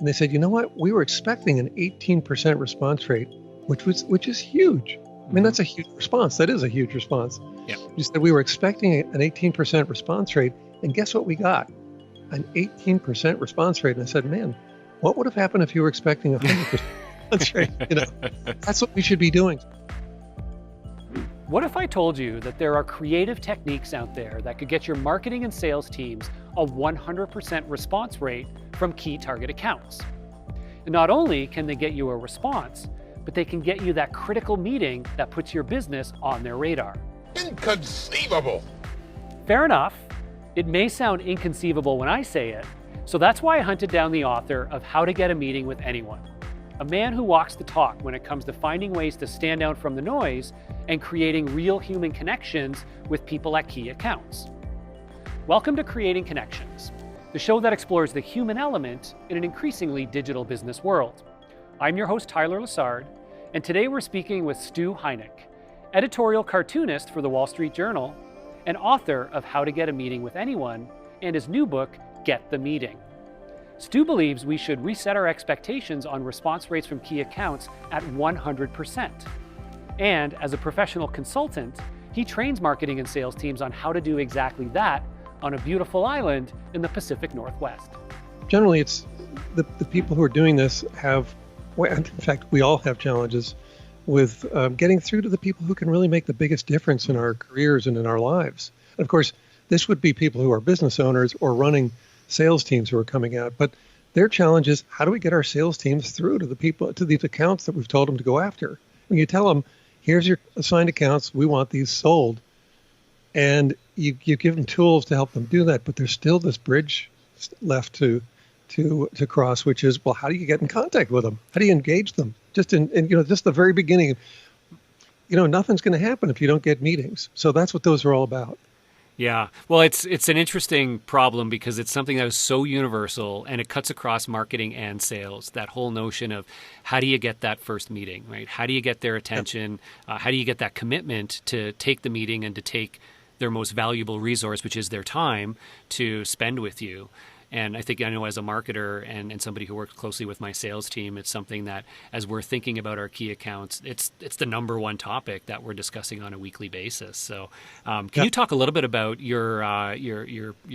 And they said, you know what? We were expecting an 18% response rate, which is huge. I mean, that's a huge response. That is a huge response. Yeah. You said we were expecting an 18% response rate, and guess what we got? An 18% response rate. And I said, man, what would have happened if you were expecting a 100% response rate? That's what we should be doing. What if I told you that there are creative techniques out there that could get your marketing and sales teams a 100% response rate from key target accounts? And not only can they get you a response, but they can get you that critical meeting that puts your business on their radar. Inconceivable! Fair enough. It may sound inconceivable when I say it, so that's why I hunted down the author of How to Get a Meeting with Anyone, a man who walks the talk when it comes to finding ways to stand out from the noise and creating real human connections with people at key accounts. Welcome to Creating Connections, the show that explores the human element in an increasingly digital business world. I'm your host, Tyler Lessard, and today we're speaking with Stu Heinecke, editorial cartoonist for the Wall Street Journal and author of How to Get a Meeting with Anyone and his new book, Get the Meeting. Stu believes we should reset our expectations on response rates from key accounts at 100%. And as a professional consultant, he trains marketing and sales teams on how to do exactly that on a beautiful island in the Pacific Northwest. Generally, it's the people who are doing this have, in fact, we all have challenges with getting through to the people who can really make the biggest difference in our careers and in our lives. And of course, this would be people who are business owners or running sales teams who are coming out. But their challenge is, how do we get our sales teams through to the people, to these accounts that we've told them to go after? When you tell them, here's your assigned accounts, we want these sold, and you give them tools to help them do that, but there's still this bridge left to cross, which is, well, how do you get in contact with them? How do you engage them? Just just the very beginning, nothing's going to happen if you don't get meetings. So that's what those are all about. Yeah. Well, it's an interesting problem because it's something that is so universal and it cuts across marketing and sales. That whole notion of how do you get that first meeting, right? How do you get their attention? How do you get that commitment to take the meeting and to take their most valuable resource, which is their time, to spend with you? And I know as a marketer and somebody who works closely with my sales team, it's something that as we're thinking about our key accounts, it's the number one topic that we're discussing on a weekly basis. So can you talk a little bit about your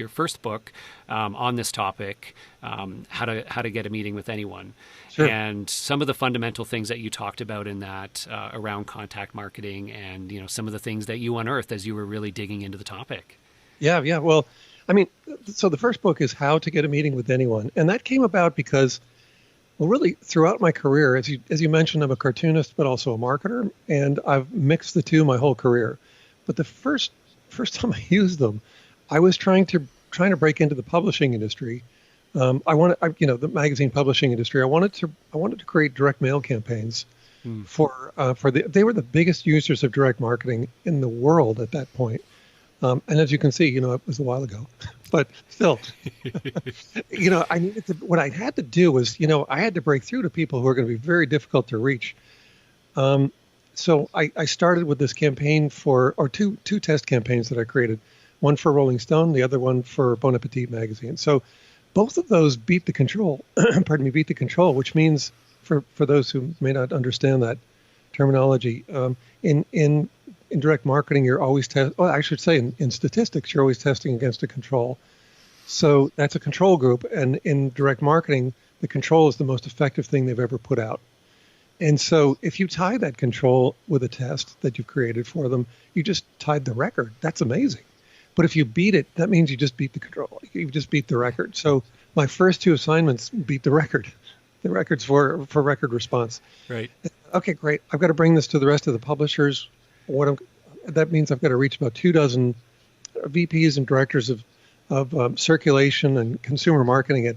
first book on this topic, how to get a meeting with anyone? Sure. And some of the fundamental things that you talked about in that around contact marketing and some of the things that you unearthed as you were really digging into the topic. Yeah. Well, so the first book is How to Get a Meeting with Anyone. And that came about because, well, really throughout my career, as you mentioned, I'm a cartoonist, but also a marketer, and I've mixed the two my whole career. But the first time I used them, I was trying to break into the publishing industry. The magazine publishing industry. I wanted to create direct mail campaigns they were the biggest users of direct marketing in the world at that point. And as you can see, it was a while ago, but still, what I had to do was, I had to break through to people who are going to be very difficult to reach. So I started with this campaign two test campaigns that I created, one for Rolling Stone, the other one for Bon Appetit magazine. So both of those beat the control, beat the control, which means for those who may not understand that terminology, in direct marketing, you're always in statistics, you're always testing against a control. So that's a control group. And in direct marketing, the control is the most effective thing they've ever put out. And so if you tie that control with a test that you've created for them, you just tied the record. That's amazing. But if you beat it, that means you just beat the control. You just beat the record. So my first two assignments beat the record. The records for record response. Right. Okay, great. I've got to bring this to the rest of the publishers. That means I've got to reach about 24 VPs and directors of circulation and consumer marketing at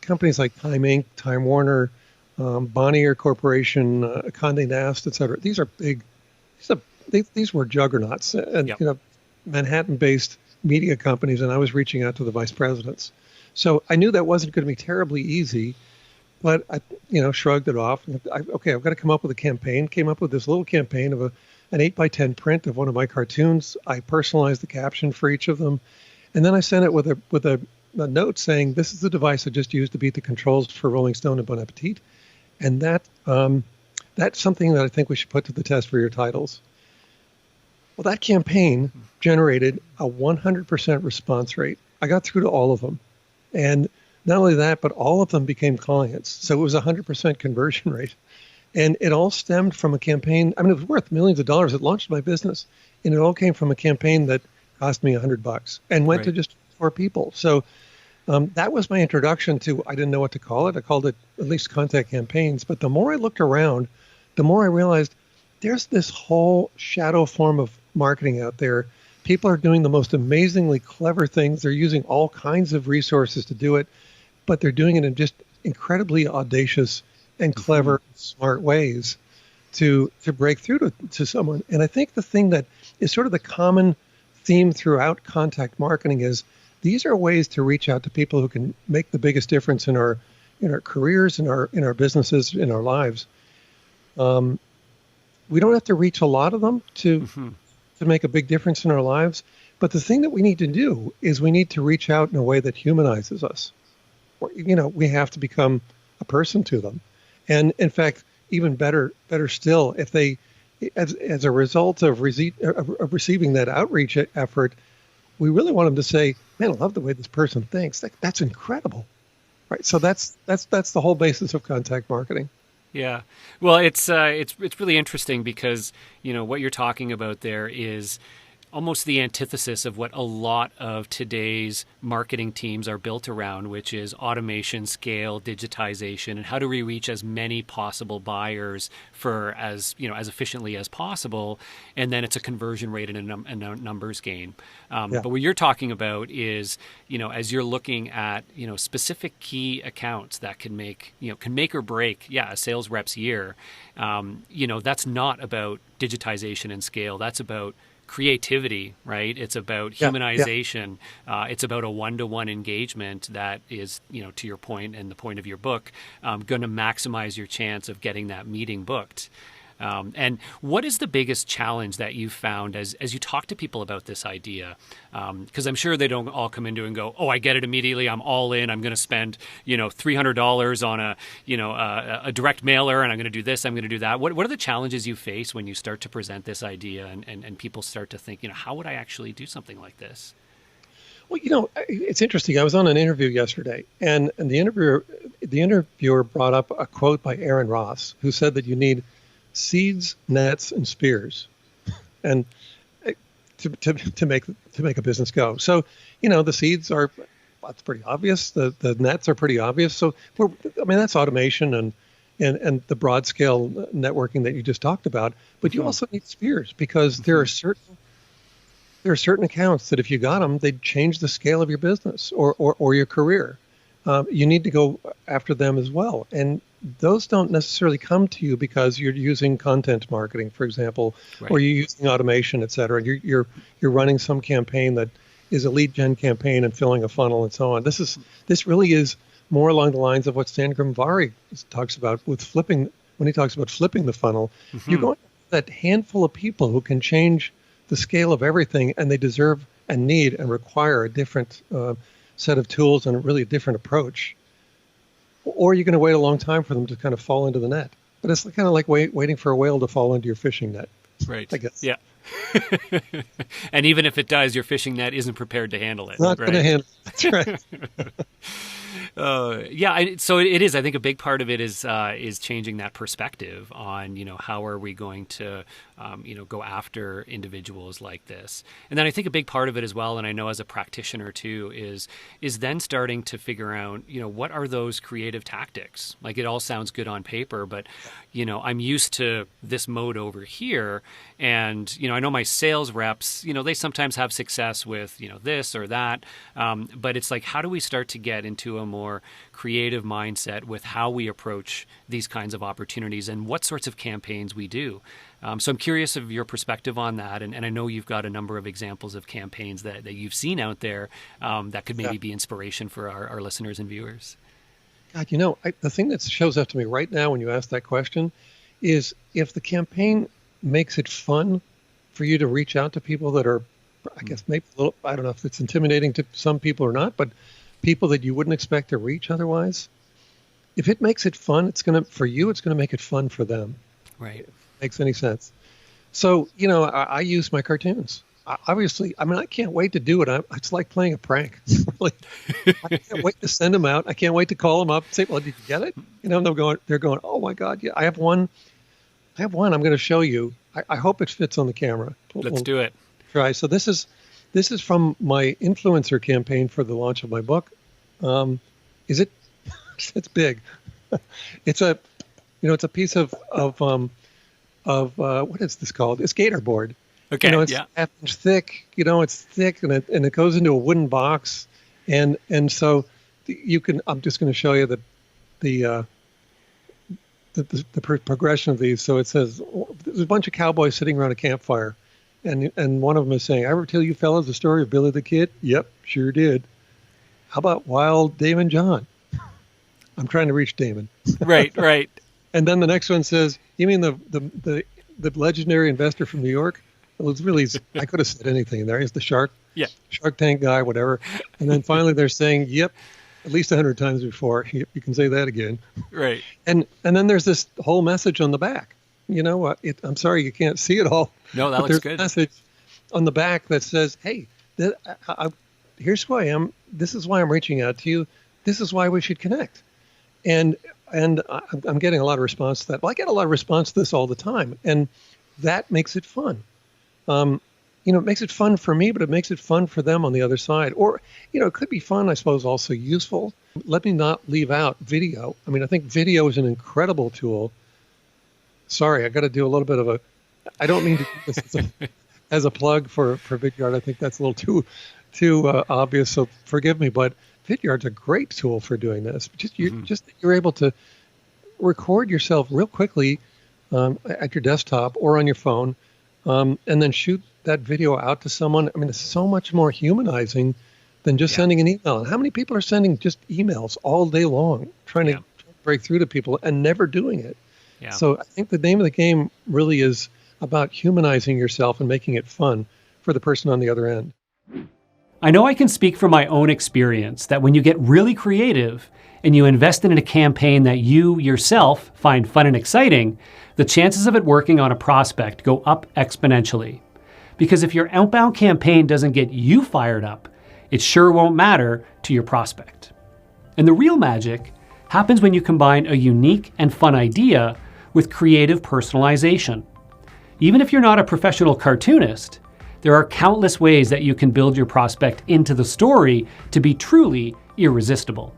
companies like Time Inc., Time Warner, Bonnier Corporation, Condé Nast, et cetera. These are big. These were juggernauts and Manhattan-based media companies, and I was reaching out to the vice presidents. So I knew that wasn't going to be terribly easy, but I shrugged it off. I've got to come up with a campaign. Came up with this little campaign of an 8x10 print of one of my cartoons. I personalized the caption for each of them, and then I sent it with a a note saying, this is the device I just used to beat the controls for Rolling Stone and Bon Appetit. And that's something that I think we should put to the test for your titles. Well, that campaign generated a 100% response rate. I got through to all of them. And not only that, but all of them became clients. So it was a 100% conversion rate. And it all stemmed from a campaign. I mean, it was worth millions of dollars. It launched my business. And it all came from a campaign that cost me $100 and went to just 4 people. So that was my introduction to, I didn't know what to call it. I called it at least contact campaigns. But the more I looked around, the more I realized there's this whole shadow form of marketing out there. People are doing the most amazingly clever things. They're using all kinds of resources to do it, but they're doing it in just incredibly audacious and clever, smart ways to break through to someone. And I think the thing that is sort of the common theme throughout contact marketing is these are ways to reach out to people who can make the biggest difference in our careers, in our businesses, in our lives. We don't have to reach a lot of them to make a big difference in our lives. But the thing that we need to do is we need to reach out in a way that humanizes us. We have to become a person to them. And in fact, even better still, if they, as a result of receiving that outreach effort, we really want them to say, man, I love the way this person thinks. That's incredible. Right. So that's the whole basis of contact marketing. Yeah. Well, it's really interesting because, what you're talking about there is almost the antithesis of what a lot of today's marketing teams are built around, which is automation, scale, digitization, and how do we reach as many possible buyers for as efficiently as possible. And then it's a conversion rate and a numbers game. But what you're talking about is, as you're looking at, specific key accounts that can make or break, a sales rep's year. That's not about digitization and scale. That's about creativity, right? It's about humanization. It's about a one-to-one engagement that is, to your point and the point of your book, going to maximize your chance of getting that meeting booked. And what is the biggest challenge that you've found as you talk to people about this idea? Because I'm sure they don't all come into and go, oh, I get it immediately. I'm all in. I'm going to spend, $300 on a direct mailer, and I'm going to do this. I'm going to do that. What are the challenges you face when you start to present this idea and people start to think, how would I actually do something like this? Well, it's interesting. I was on an interview yesterday, and the interviewer brought up a quote by Aaron Ross, who said that you need seeds, nets, and spears, and to make a business go. So, the seeds that's pretty obvious. The nets are pretty obvious. So, that's automation and the broad scale networking that you just talked about. But you also need spears because there are certain accounts that if you got them, they'd change the scale of your business or your career. You need to go after them as well, and those don't necessarily come to you because you're using content marketing, for example, right, or you're using automation, et cetera. You're running some campaign that is a lead gen campaign and filling a funnel and so on. This really is more along the lines of what Stan Grimvari talks about with flipping. When he talks about flipping the funnel, you're going to that handful of people who can change the scale of everything, and they deserve and need and require a different set of tools and really a different approach. Or you're going to wait a long time for them to kind of fall into the net. But it's kind of like waiting for a whale to fall into your fishing net. Right. I guess. Yeah. And even if it does, your fishing net isn't prepared to handle it. Not going to handle it. That's right. So it is. I think a big part of it is changing that perspective on, how are we going to, go after individuals like this. And then I think a big part of it as well, and I know as a practitioner too, is then starting to figure out, what are those creative tactics? Like it all sounds good on paper, but, I'm used to this mode over here. And, I know my sales reps, they sometimes have success with, this or that. But it's like, how do we start to get into a more creative mindset with how we approach these kinds of opportunities and what sorts of campaigns we do? So I'm curious of your perspective on that. And I know you've got a number of examples of campaigns that you've seen out there that could maybe be inspiration for our listeners and viewers. God, the thing that shows up to me right now when you ask that question is if the campaign makes it fun for you to reach out to people that are, I guess, maybe a little, I don't know if it's intimidating to some people or not, but people that you wouldn't expect to reach otherwise. If it makes it fun, for you, it's gonna make it fun for them. Right. Makes any sense? So, I use my cartoons. Obviously, I can't wait to do it. It's like playing a prank. Really, I can't wait to send them out. I can't wait to call them up and say, "Well, did you get it?" They're going, "Oh my God, yeah, I have one. I'm going to show you. I hope it fits on the camera." Let's do it. Try. So this is from my influencer campaign for the launch of my book. Is it? It's big. It's a piece of what is this called? A skater board. Okay. It's half inch thick. It's thick, and it goes into a wooden box, and so you can. I'm just going to show you the progression of these. So it says there's a bunch of cowboys sitting around a campfire, and one of them is saying, "I ever tell you fellas the story of Billy the Kid?" "Yep, sure did." "How about Wild Damon John?" I'm trying to reach Damon. Right. And then the next one says, "You mean the legendary investor from New York?" It was really, I could have said anything in there. He's the Shark Tank guy, whatever. And then finally they're saying, "Yep, at least 100 times before." You can say that again. Right. And then there's this whole message on the back. I'm sorry you can't see it all. No, that looks there's good. A message on the back that says, "Hey, here's who I am. This is why I'm reaching out to you. This is why we should connect." And I'm getting a lot of response to that. Well, I get a lot of response to this all the time, and that makes it fun. It makes it fun for me, but it makes it fun for them on the other side. Or, it could be fun, I suppose, also useful. Let me not leave out video. I think video is an incredible tool. Sorry, I got to do a little bit of I don't mean to do this as a plug for Vidyard. I think that's a little too obvious, so forgive me, but Vidyard's a great tool for doing this. You're able to record yourself real quickly at your desktop or on your phone, and then shoot that video out to someone. It's so much more humanizing than just sending an email. And how many people are sending just emails all day long, trying to break through to people and never doing it? Yeah. So I think the name of the game really is about humanizing yourself and making it fun for the person on the other end. I know I can speak from my own experience that when you get really creative and you invest in a campaign that you yourself find fun and exciting, the chances of it working on a prospect go up exponentially. Because if your outbound campaign doesn't get you fired up, it sure won't matter to your prospect. And the real magic happens when you combine a unique and fun idea with creative personalization. Even if you're not a professional cartoonist, there are countless ways that you can build your prospect into the story to be truly irresistible.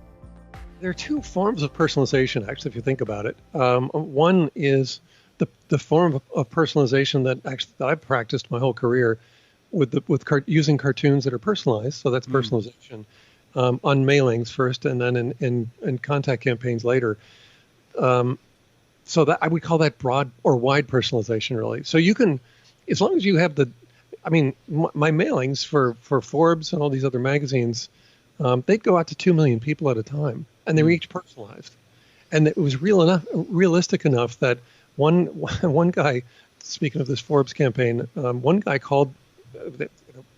There are two forms of personalization, actually, if you think about it. One is the form of personalization that I've practiced my whole career using cartoons that are personalized. So that's personalization on mailings first, and then in contact campaigns later. So that I would call that broad or wide personalization, really. So you can, as long as you have my mailings for Forbes and all these other magazines, they'd go out to 2 million people at a time, and they were each personalized. And it was realistic enough that one guy, speaking of this Forbes campaign, one guy called,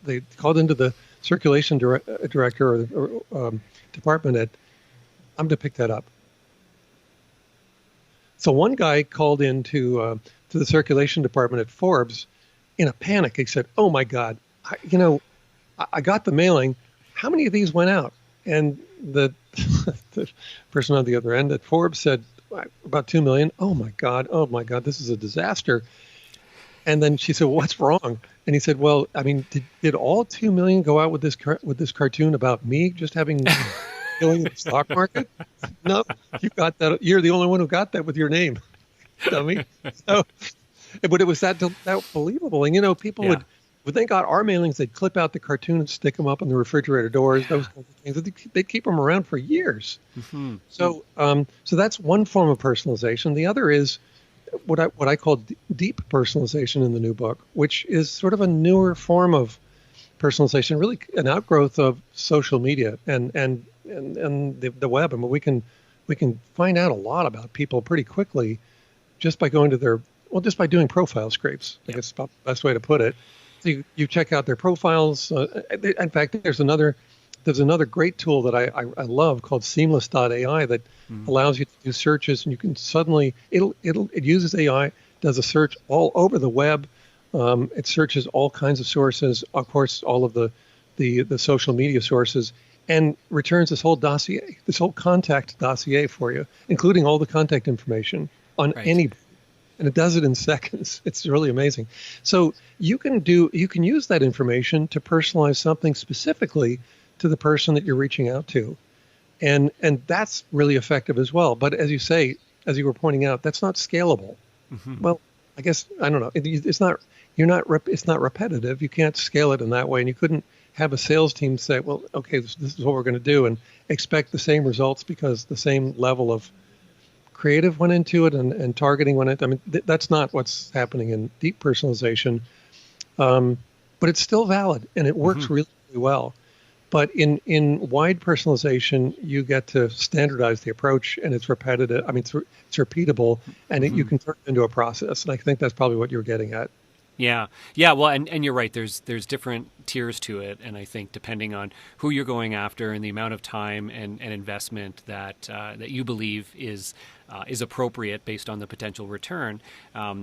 they called into the circulation director or department at, I'm going to pick that up. So one guy called into to the circulation department at Forbes in a panic. He said, "Oh my God, I got the mailing. How many of these went out?" And the person on the other end at Forbes said, "About 2 million. Oh my God, this is a disaster." And then she said, "Well, what's wrong?" And he said, "Well, did all 2 million go out with this cartoon about me just having killing the stock market?" "No, you got that. You're the only one who got that with your name, dummy." So, but it was that believable. And people would, when they got our mailings, they'd clip out the cartoon and stick them up on the refrigerator doors. Those kinds of things. They'd keep them around for years. Mm-hmm. So that's one form of personalization. The other is what I call deep personalization in the new book, which is sort of a newer form of personalization, really an outgrowth of social media and the web. We can find out a lot about people pretty quickly just by going to just by doing profile scrapes. I guess is about the best way to put it. So you check out their profiles. In fact, there's there's another great tool that I love called Seamless.ai that allows you to do searches, and you can suddenly it uses AI, does a search all over the web. It searches all kinds of sources, of course, all of the social media sources, and returns this whole dossier, this whole contact dossier for you, including all the contact information on anybody. And it does it in seconds. It's really amazing. So you can use that information to personalize something specifically to the person that you're reaching out to. And that's really effective as well. But as you say, as you were pointing out, that's not scalable. Well, I guess, I don't know. It's not repetitive. You can't scale it in that way. And you couldn't have a sales team say, well, okay, this is what we're going to do, and expect the same results because the same level of creative went into it and targeting went into it. I mean, that's not what's happening in deep personalization. But it's still valid, and it works really, really well. But in wide personalization, you get to standardize the approach, and it's repetitive. I mean, it's repeatable, and you can turn it into a process. And I think that's probably what you're getting at. Yeah. Well, and you're right. There's different tiers to it, and I think depending on who you're going after and the amount of time and investment that you believe is appropriate based on the potential return,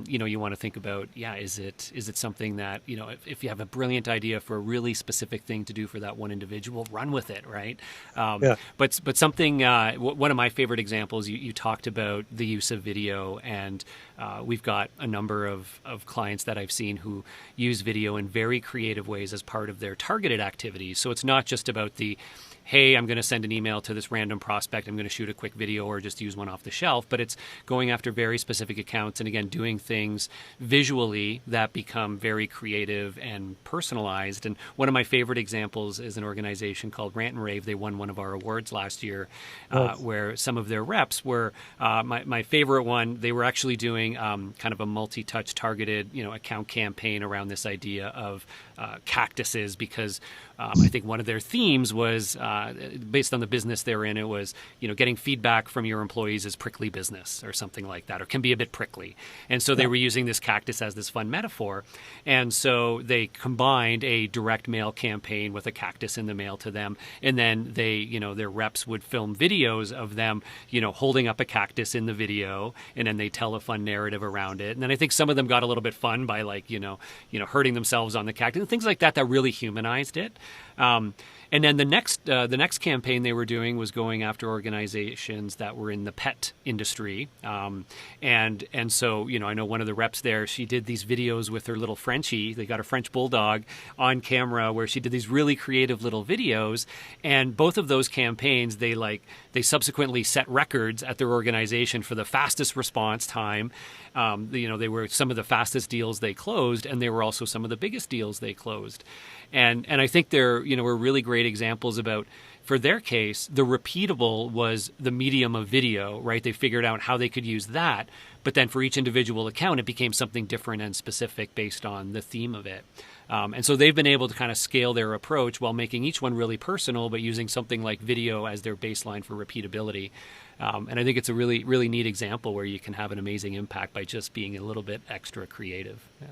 you want to think about, is it something that, if you have a brilliant idea for a really specific thing to do for that one individual, run with it, right? But something, one of my favorite examples, you talked about the use of video, and we've got a number of clients that I've seen who use video in very creative ways as part of their targeted activities. So it's not just about the, hey, I'm going to send an email to this random prospect, I'm going to shoot a quick video or just use one off the shelf, but it's going after very specific accounts and, again, doing things visually that become very creative and personalized. And one of my favorite examples is an organization called Rant and Rave. They won one of our awards last year, where some of their reps were, my favorite one, they were actually doing kind of a multi-touch targeted account campaign around this idea of cactuses, because I think one of their themes was, based on the business they're in, it was, getting feedback from your employees is prickly business or something like that, or can be a bit prickly. And so they were using this cactus as this fun metaphor. And so they combined a direct mail campaign with a cactus in the mail to them. And then they, their reps would film videos of them, holding up a cactus in the video, and then they tell a fun narrative around it. And then I think some of them got a little bit fun by hurting themselves on the cactus and things like that really humanized it. And then the next campaign they were doing was going after organizations that were in the pet industry, and so I know one of the reps there, she did these videos with her little Frenchie. They got a French bulldog on camera where she did these really creative little videos, and both of those campaigns they subsequently set records at their organization for the fastest response time. They were some of the fastest deals they closed, and they were also some of the biggest deals they closed. And I think they're were really great examples about, for their case, the repeatable was the medium of video, right? They figured out how they could use that, but then for each individual account, it became something different and specific based on the theme of it. And so they've been able to kind of scale their approach while making each one really personal, but using something like video as their baseline for repeatability. And I think it's a really, really neat example where you can have an amazing impact by just being a little bit extra creative. Yeah.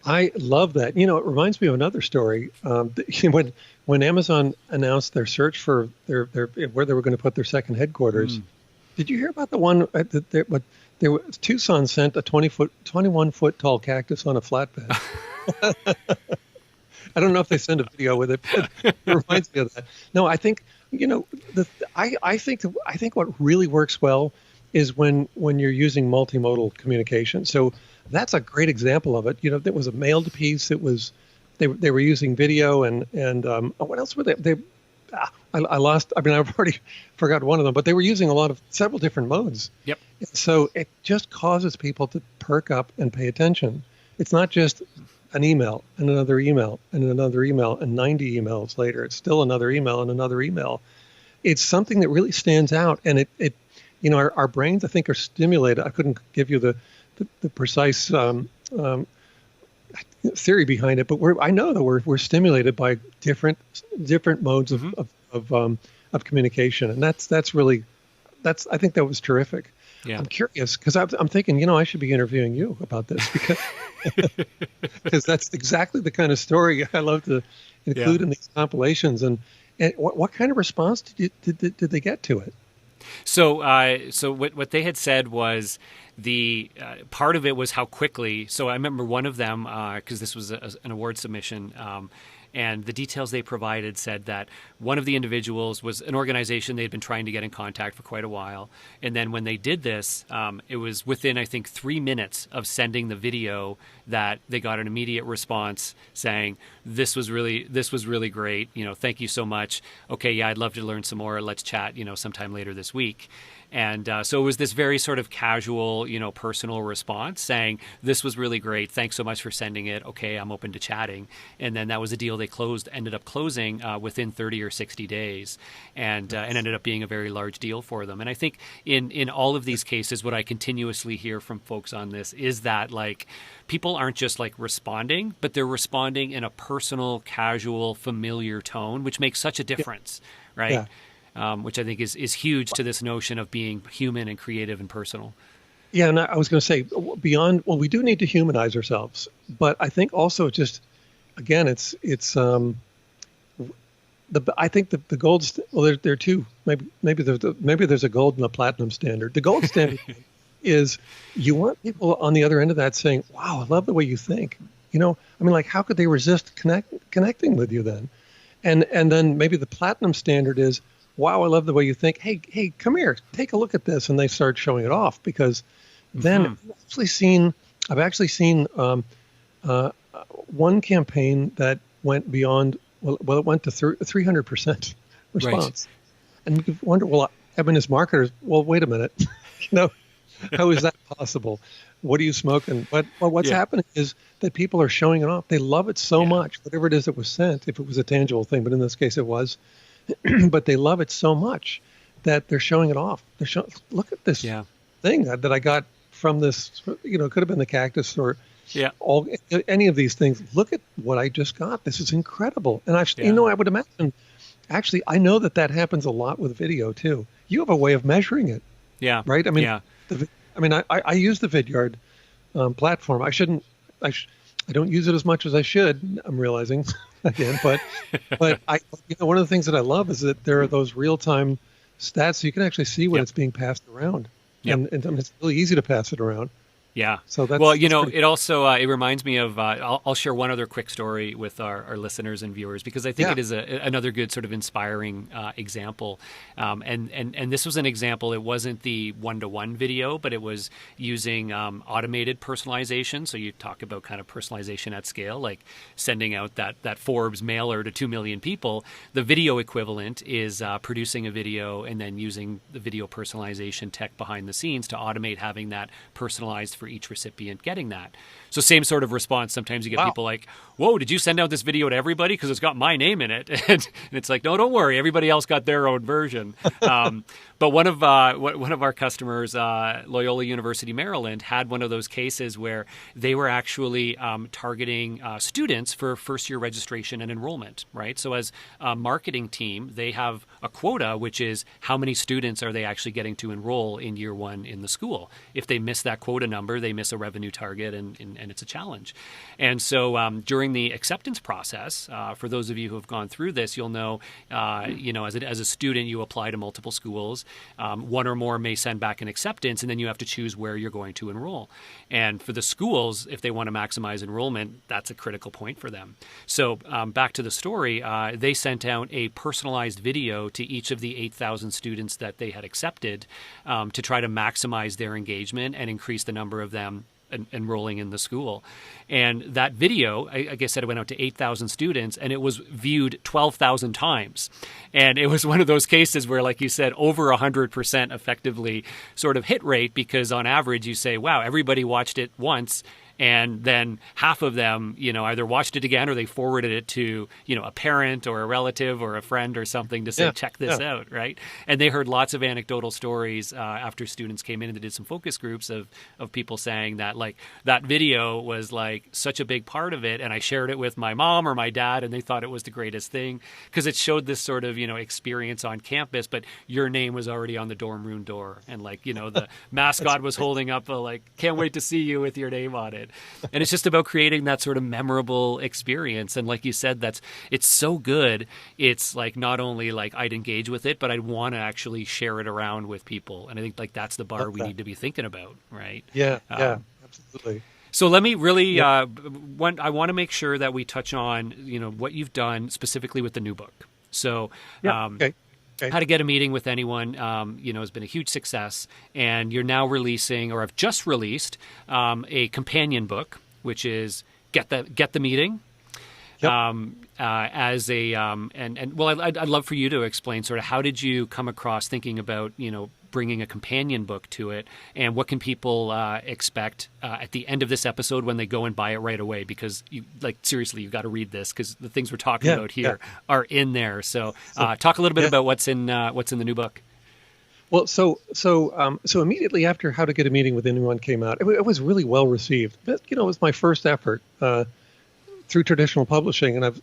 I love that. It reminds me of another story. When Amazon announced their search for their where they were going to put their second headquarters, did you hear about the one Tucson sent a 21-foot tall cactus on a flatbed? I don't know if they send a video with it, but it reminds me of that. No, I think I think what really works well is when you're using multimodal communication. So that's a great example of it. There was a mailed piece. It was they were using video and what else were they? I lost. I mean, I've already forgot one of them, but they were using several different modes. Yep. So it just causes people to perk up and pay attention. It's not just an email and another email and another email and 90 emails later. It's still another email and another email. It's something that really stands out, and it our brains, I think, are stimulated. I couldn't give you the precise theory behind it, but I know that we're stimulated by different modes of communication, and that's I think that was terrific. Yeah. I'm curious because I'm thinking, I should be interviewing you about this because that's exactly the kind of story I love to include in these compilations, and And what kind of response did they get to it? So what they had said was the part of it was how quickly. So I remember one of them, because this was an award submission, and the details they provided said that one of the individuals was an organization they'd been trying to get in contact for quite a while. And then when they did this, it was within, I think, 3 minutes of sending the video that they got an immediate response saying, this was really great. Thank you so much. Okay, yeah, I'd love to learn some more. Let's chat, sometime later this week. And so it was this very sort of casual, personal response saying, this was really great. Thanks so much for sending it. Okay, I'm open to chatting. And then that was a deal they ended up closing within 30 or 60 days and ended up being a very large deal for them. And I think in all of these cases, what I continuously hear from folks on this is that like people aren't just like responding, but they're responding in a personal, casual, familiar tone, which makes such a difference, right? Yeah. Which I think is huge to this notion of being human and creative and personal. Yeah, and I was going to say beyond. Well, we do need to humanize ourselves, but I think also just again, it's I think the gold. Well, there are two. Maybe there's a gold and a platinum standard. The gold standard is you want people on the other end of that saying, "Wow, I love the way you think." Like how could they resist connecting with you then? And then maybe the platinum standard is, wow, I love the way you think. Hey, come here, take a look at this. And they start showing it off because then I've actually seen one campaign that went beyond, well, it went to 300% response. Right. And you wonder, well, as marketers, well, wait a minute, how is that possible? What are you smoking? What's happening is that people are showing it off. They love it so much, whatever it is that was sent, if it was a tangible thing, but in this case it was. But they love it so much that they're showing it off. Look at this thing that I got from this, it could have been the cactus or any of these things. Look at what I just got. This is incredible. And I would imagine, actually, I know that happens a lot with video too. You have a way of measuring it. Yeah. Right? I use the Vidyard platform. I don't use it as much as I should. I'm realizing again, but one of the things that I love is that there are those real-time stats, so you can actually see when it's being passed around, and it's really easy to pass it around. Yeah. So that's it also it reminds me of I'll share one other quick story with our listeners and viewers because I think it is another good sort of inspiring example. And this was an example. It wasn't the one-to-one video, but it was using automated personalization. So you talk about kind of personalization at scale, like sending out that Forbes mailer to 2 million people. The video equivalent is producing a video and then using the video personalization tech behind the scenes to automate having that personalized for each recipient getting that. So same sort of response. Sometimes you get people like, whoa, did you send out this video to everybody? Because it's got my name in it. And it's like, no, don't worry. Everybody else got their own version. But one of our customers, Loyola University, Maryland, had one of those cases where they were actually targeting students for first-year registration and enrollment, right? So as a marketing team, they have a quota, which is how many students are they actually getting to enroll in year one in the school. If they miss that quota number, they miss a revenue target, and it's a challenge. And so during the acceptance process, for those of you who have gone through this, you'll know, as a student, you apply to multiple schools. One or more may send back an acceptance, and then you have to choose where you're going to enroll. And for the schools, if they want to maximize enrollment, that's a critical point for them. So back to the story, they sent out a personalized video to each of the 8,000 students that they had accepted to try to maximize their engagement and increase the number of them enrolling in the school. And that video, like I said, it went out to 8,000 students and it was viewed 12,000 times. And it was one of those cases where, like you said, over 100% effectively sort of hit rate, because on average you say, wow, everybody watched it once. And then half of them, either watched it again or they forwarded it to, a parent or a relative or a friend or something to say, check this out, right? And they heard lots of anecdotal stories after students came in and they did some focus groups of people saying that, like, that video was like such a big part of it. And I shared it with my mom or my dad and they thought it was the greatest thing because it showed this sort of, experience on campus, but your name was already on the dorm room door. And the mascot was holding up a, can't wait to see you with your name on it. And it's just about creating that sort of memorable experience. And like you said, it's so good. It's like not only like I'd engage with it, but I'd want to actually share it around with people. And I think like that's the bar we need to be thinking about, right? Yeah, absolutely. So let me really, I want to make sure that we touch on, what you've done specifically with the new book. So, Okay. How to Get a Meeting with Anyone, has been a huge success, and you're now releasing, or have just released, a companion book, which is Get the Meeting. Yep. I'd love for you to explain sort of how did you come across thinking about, bringing a companion book to it, and what can people expect at the end of this episode when they go and buy it right away? Because seriously, you've got to read this because the things we're talking about here are in there. So talk a little bit about what's in the new book. Well, so immediately after How to Get a Meeting with Anyone came out, it was really well received. But, it was my first effort through traditional publishing, and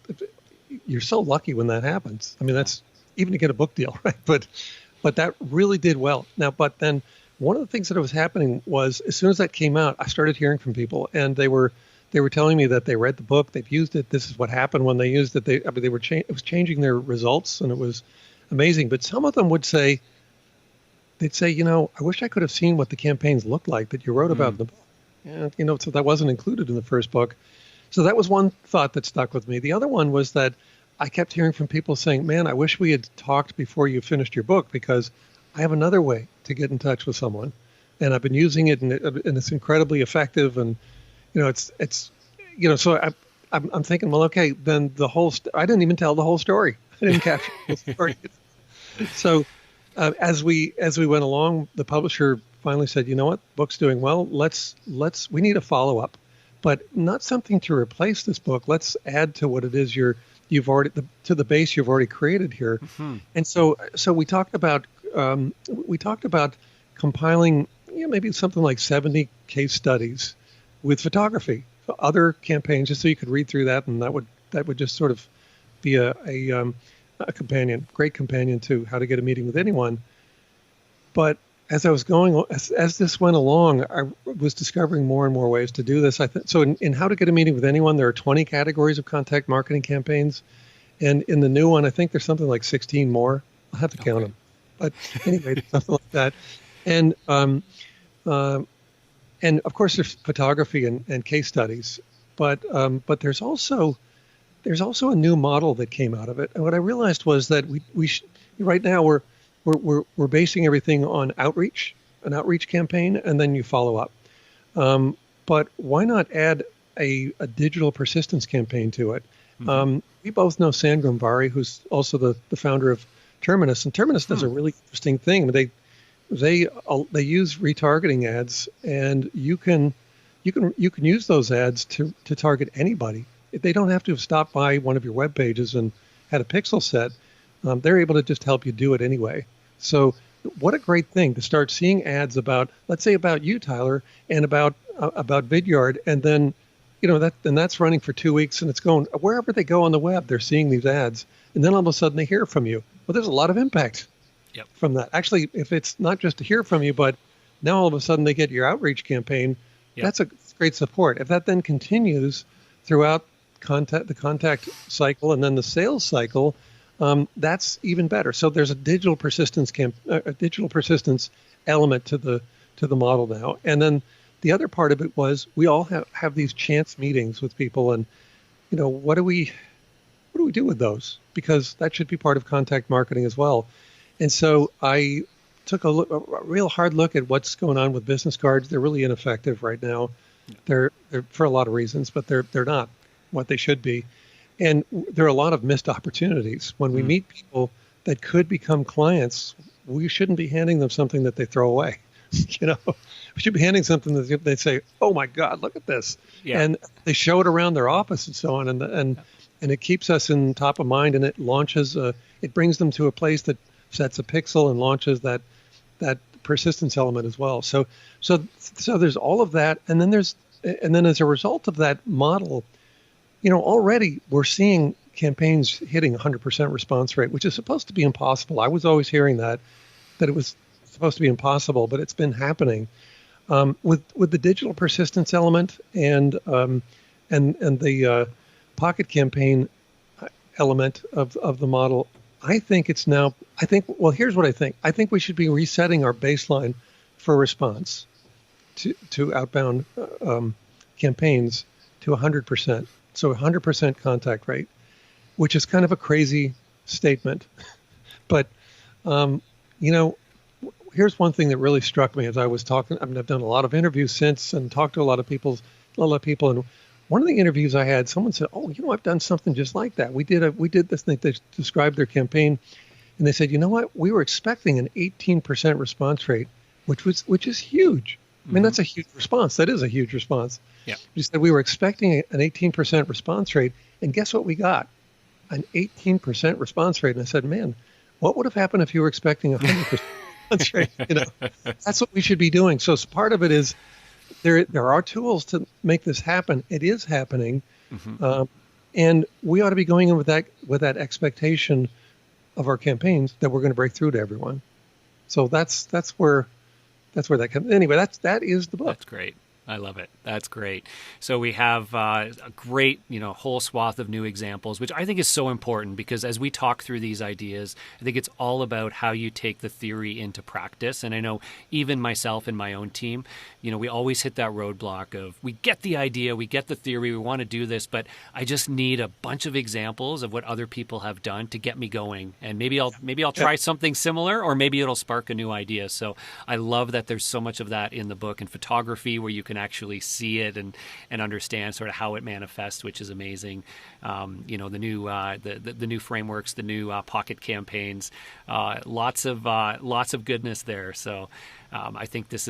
you're so lucky when that happens. I mean, that's even to get a book deal, right? But that really did well. Now, but then one of the things that was happening was as soon as that came out, I started hearing from people, and they were telling me that they read the book, they've used it. This is what happened when they used it. It was changing their results, and it was amazing. But some of them would say, I wish I could have seen what the campaigns looked like that you wrote about in the book. And, so that wasn't included in the first book. So that was one thought that stuck with me. The other one was that I kept hearing from people saying, man, I wish we had talked before you finished your book, because I have another way to get in touch with someone. And I've been using it, and it's incredibly effective. And, so I'm thinking, well, okay, then I didn't even tell the whole story. I didn't capture the whole story. So as we went along, the publisher finally said, you know what, book's doing well. We need a follow-up, but not something to replace this book. Let's add to what it is you've already to the base you've already created here. Mm-hmm. And so we talked about compiling maybe something like 70 case studies with photography, other campaigns, just so you could read through that, and that would just sort of be a great companion to How to Get a Meeting with Anyone. But as I was as this went along, I was discovering more and more ways to do this. So in How to Get a Meeting with Anyone, there are 20 categories of contact marketing campaigns. And in the new one, I think there's something like 16 more. I'll have to count them. But anyway, something like that. And of course, there's photography and case studies. But there's also a new model that came out of it. And what I realized was that right now we're basing everything on an outreach campaign, and then you follow up. But why not add a digital persistence campaign to it? Mm-hmm. We both know Sangram Vari, who's also the founder of Terminus, and Terminus does a really interesting thing. They use retargeting ads, and you can use those ads to target anybody. They don't have to have stopped by one of your web pages and had a pixel set. They're able to just help you do it anyway. So what a great thing to start seeing ads about, let's say about you, Tyler, and about Vidyard, and then, that's running for 2 weeks, and it's going wherever they go on the web, they're seeing these ads, and then all of a sudden they hear from you. Well, there's a lot of impact from that. Actually, if it's not just to hear from you, but now all of a sudden they get your outreach campaign, that's a great support. If that then continues throughout the contact cycle and then the sales cycle, that's even better. So there's a digital persistence element to the model now. And then the other part of it was we all have these chance meetings with people, and what do we do with those? Because that should be part of contact marketing as well. And so I took a real hard look at what's going on with business cards. They're really ineffective right now. They're for a lot of reasons, but they're not what they should be. And there are a lot of missed opportunities. When we meet people that could become clients, we shouldn't be handing them something that they throw away. We should be handing something that they say, "Oh my God, look at this," and they show it around their office and so on, and it keeps us in top of mind, and it launches. It brings them to a place that sets a pixel and launches that persistence element as well. So there's all of that, and then as a result of that model, already we're seeing campaigns hitting 100% response rate, which is supposed to be impossible. I was always hearing that it was supposed to be impossible, but it's been happening. With the digital persistence element and the pocket campaign element of the model, I think it's now. Well, here's what I think. I think we should be resetting our baseline for response to outbound campaigns to 100%. So 100% contact rate, which is kind of a crazy statement, but here's one thing that really struck me as I was talking. I mean, I've done a lot of interviews since and talked to a lot of people, and one of the interviews I had, someone said, "Oh, I've done something just like that. We did this thing." They described their campaign, and they said, "You know what? We were expecting an 18% response rate, which is huge. I mean, that's a huge response. That is a huge response." Yeah. We said we were expecting an 18% response rate, and guess what we got? An 18% response rate. And I said, "Man, what would have happened if you were expecting 100% response rate?" That's what we should be doing. So part of it is there are tools to make this happen. It is happening, and we ought to be going in with that expectation of our campaigns that we're going to break through to everyone. So that's where that comes. Anyway, that is the book. That's great. I love it. That's great. So we have a great, whole swath of new examples, which I think is so important because as we talk through these ideas, I think it's all about how you take the theory into practice. And I know even myself and my own team, we always hit that roadblock of we get the idea, we get the theory, we want to do this, but I just need a bunch of examples of what other people have done to get me going. And maybe I'll try something similar, or maybe it'll spark a new idea. So I love that there's so much of that in the book, and photography where you can actually see it and understand sort of how it manifests, which is amazing. The new frameworks, the new pocket campaigns, lots of goodness there. So I think this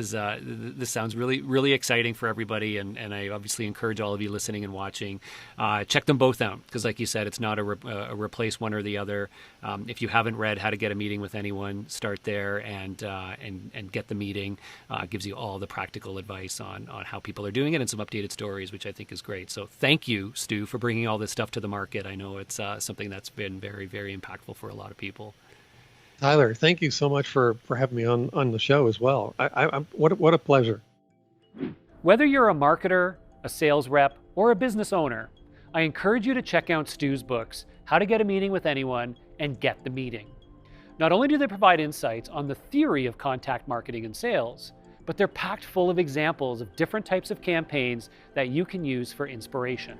sounds really, really exciting for everybody, and I obviously encourage all of you listening and watching, check them both out because, like you said, it's not a replace one or the other. If you haven't read How to Get a Meeting with Anyone, start there and get the meeting. Gives you all the practical advice on how people are doing it and some updated stories, which I think is great. So thank you, Stu, for bringing all this stuff to the market. I know it's something that's been very, very impactful for a lot of people. Tyler, thank you so much for having me on the show as well. What a pleasure. Whether you're a marketer, a sales rep, or a business owner, I encourage you to check out Stu's books, How to Get a Meeting with Anyone and Get the Meeting. Not only do they provide insights on the theory of contact marketing and sales, but they're packed full of examples of different types of campaigns that you can use for inspiration.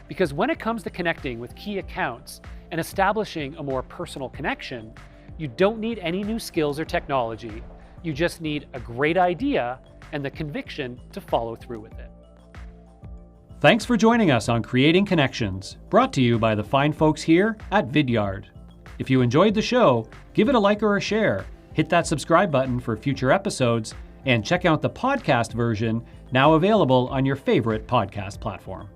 Because when it comes to connecting with key accounts and establishing a more personal connection, you don't need any new skills or technology. You just need a great idea and the conviction to follow through with it. Thanks for joining us on Creating Connections, brought to you by the fine folks here at Vidyard. If you enjoyed the show, give it a like or a share, hit that subscribe button for future episodes, and check out the podcast version now available on your favorite podcast platform.